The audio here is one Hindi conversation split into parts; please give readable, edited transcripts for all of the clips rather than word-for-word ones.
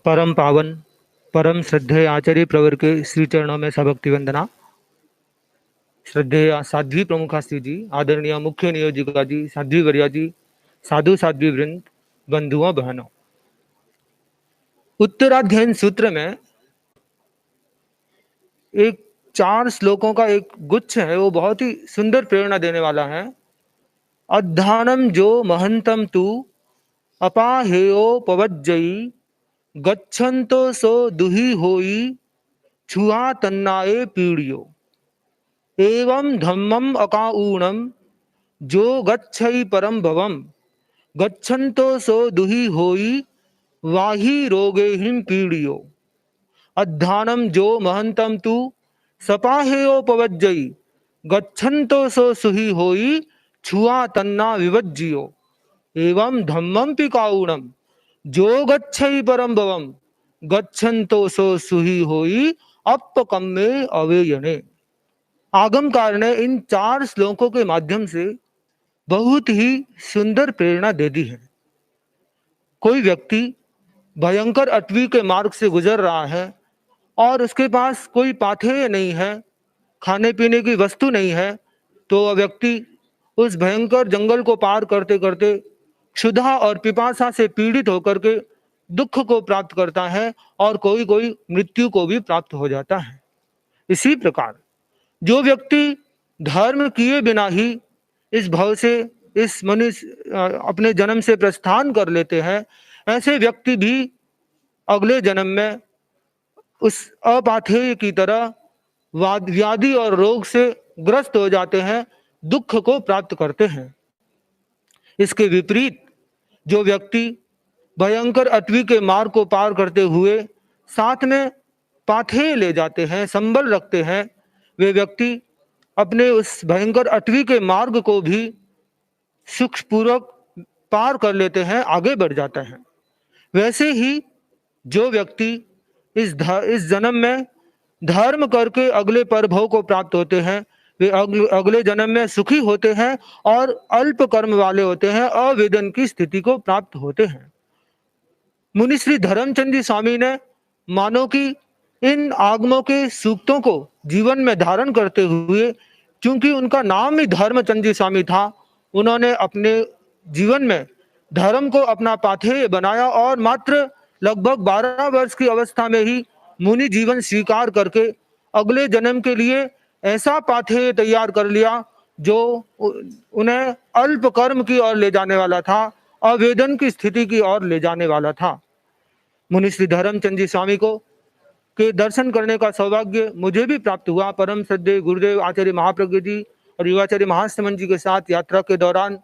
परम पावन परम श्रद्धेय आचार्य प्रवर के श्री चरणों में सभक्ति वंदना। श्रद्धेय साध्वी प्रमुखा श्री जी, आदरणीय मुख्य नियोजिका जी, साध्वी वरिया जी, साधु साध्वी वृंद, बंधुओं बहनों, उत्तराध्ययन सूत्र में एक 4 श्लोकों का एक गुच्छ है, वो बहुत ही सुंदर प्रेरणा देने वाला है। अध्यानम जो महंतम तू अपाहेयोपवज्जयी गच्छन्तो सो दुहि होई छुआ तन्नाए पीड़ियो एवं धम्मम अकाऊणम जो गच्छई परम भवम गच्छन्तो सो दुहि होई वाही रोगे हिम पीड़ियो। अध्यानम जो महंतम तू सपाहेयोपवज्जयी गच्छन्तो सो सुहि होई छुआ तन्ना विवज्जियो एवं धम्मम पिकाऊणम जो गच्छई परम भवम गच्छन्तो सो सुहि होई अपकम्मे अवेयने। आगमकार ने इन 4 श्लोकों के माध्यम से बहुत ही सुंदर प्रेरणा दे दी है। कोई व्यक्ति भयंकर अटवी के मार्ग से गुजर रहा है और उसके पास कोई पाथेय नहीं है, खाने पीने की वस्तु नहीं है, तो वह व्यक्ति उस भयंकर जंगल को पार करते करते क्षुधा और पिपासा से पीड़ित होकर के दुख को प्राप्त करता है और कोई कोई मृत्यु को भी प्राप्त हो जाता है। इसी प्रकार जो व्यक्ति धर्म किए बिना ही इस भव से, इस मनुष्य अपने जन्म से प्रस्थान कर लेते हैं, ऐसे व्यक्ति भी अगले जन्म में उस अपाथेय की तरह व्याधि और रोग से ग्रस्त हो जाते हैं, दुख को प्राप्त करते हैं। इसके विपरीत जो व्यक्ति भयंकर अटवी के मार्ग को पार करते हुए साथ में पाथेय ले जाते हैं, संबल रखते हैं, वे व्यक्ति अपने उस भयंकर अटवी के मार्ग को भी सुखपूर्वक पार कर लेते हैं, आगे बढ़ जाता है। वैसे ही जो व्यक्ति इस जन्म में धर्म करके अगले परभव को प्राप्त होते हैं, वे अगले जन्म में सुखी होते हैं और अल्प कर्म वाले होते हैं, अवेदन की स्थिति को प्राप्त होते हैं। मुनि श्री धर्मचंद जी स्वामी ने मानो कि इन आगमों के सूक्तों को जीवन में धारण करते हुए, क्योंकि उनका नाम ही धर्मचंद जी स्वामी था, उन्होंने अपने जीवन में धर्म को अपना पाथेय बनाया और मात्र लगभग 12 वर्ष की अवस्था में ही मुनि जीवन स्वीकार करके अगले जन्म के लिए ऐसा पाथेय तैयार कर लिया जो उन्हें अल्प कर्म की ओर ले जाने वाला था, अवेदन की स्थिति की ओर ले जाने वाला था। मुनि श्री धर्मचंद जी स्वामी को के दर्शन करने का सौभाग्य मुझे भी प्राप्त हुआ। परम श्रद्धेय गुरुदेव आचार्य महाप्रज्ञ जी और युवाचार्य महास्तमन जी के साथ यात्रा के दौरान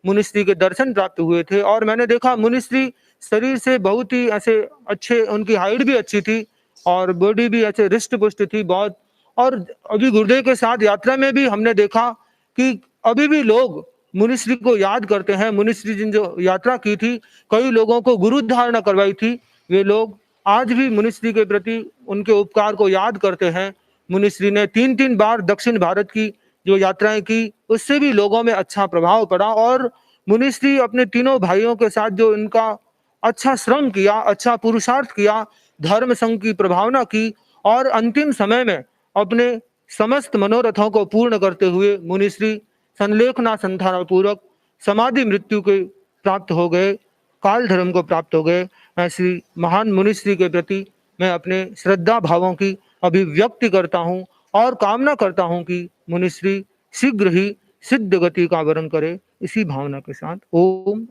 मुनिश्री के दर्शन प्राप्त हुए थे और मैंने देखा मुनिश्री शरीर से बहुत ही ऐसे अच्छे, उनकी हाइट भी अच्छी थी और बॉडी भी ऐसे रिष्ट पुष्ट थी बहुत। और अभी गुरुदेव के साथ यात्रा में भी हमने देखा कि अभी भी लोग मुनिश्री को याद करते हैं। मुनिश्री जिन जो यात्रा की थी, कई लोगों को गुरु धारणा करवाई थी, वे लोग आज भी मुनिश्री के प्रति उनके उपकार को याद करते हैं। मुनिश्री ने 3-3 बार दक्षिण भारत की जो यात्राएं की, उससे भी लोगों में अच्छा प्रभाव पड़ा और मुनिश्री अपने तीनों भाइयों के साथ जो इनका अच्छा श्रम किया, अच्छा पुरुषार्थ किया, धर्म संघ की प्रभावना की और अंतिम समय में अपने समस्त मनोरथों को पूर्ण करते हुए मुनिश्री संलेखना संधान पूर्वक समाधि मृत्यु के प्राप्त हो गए, काल धर्म को प्राप्त हो गए। ऐसी महान मुनिश्री के प्रति मैं अपने श्रद्धा भावों की अभिव्यक्ति करता हूँ और कामना करता हूँ कि मुनिश्री शीघ्र ही सिद्ध गति का वरण करे। इसी भावना के साथ ओम।